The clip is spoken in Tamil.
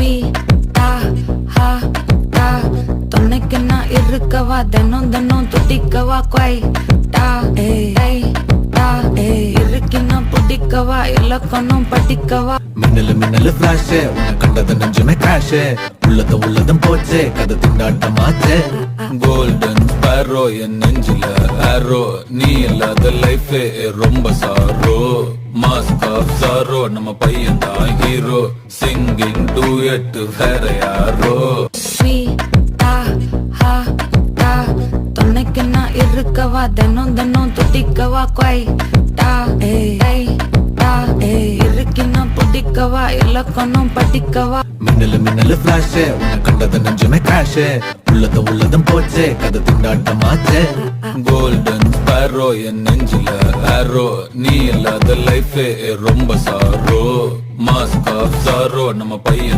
ஸ்வீட்டா ஹா டா துணைக்கு நான் இருக்கவா தினம் தினம் துடிக்கவா குவைட்டா ஏய் டா இருக்கினா பிடிக்கவா இலக்கணம் படிக்கவா மின்னலு மின்னலு ஃபிளாஷ் உன்னை கண்டது நெஞ்சுமே கிராஷ் உள்ளதும் போச்சே கதை திண்டாட்டமாச்சே கோல்டன் ஸ்பேரோ என் நெஞ்சில ஆரோ நீ இல்லாத லைஃபே ரொம்ப சாரோ மாஸ்க் ஆஃப் சாரோ நம்ம பையன் தான் ஹீரோ சிங்கிங் டூயட் வேற யாரோ ஸ்வீட்டா ஹா டா துணைக்கு நான் இருக்கவா தினம் தினம் துடிக்கவா குவைட்டா ஏய் டா இருக்கினா பிடிக்கவா இலக்கணம் படிக்கவா மின்னலு மின்னலு ஃபிளாஷ் உன்னை கண்டது நெஞ்சுமே கிராஷ் உள்ளதும் போச்சே கதை திண்டாட்டமாச்சே கோல்டன் ஸ்பேரோ என் நெஞ்சில ஆரோ நீ இல்லாத லைஃபே ரொம்ப சாரோ மாஸ்க் ஆஃப் சாரோ நம்ம பையன்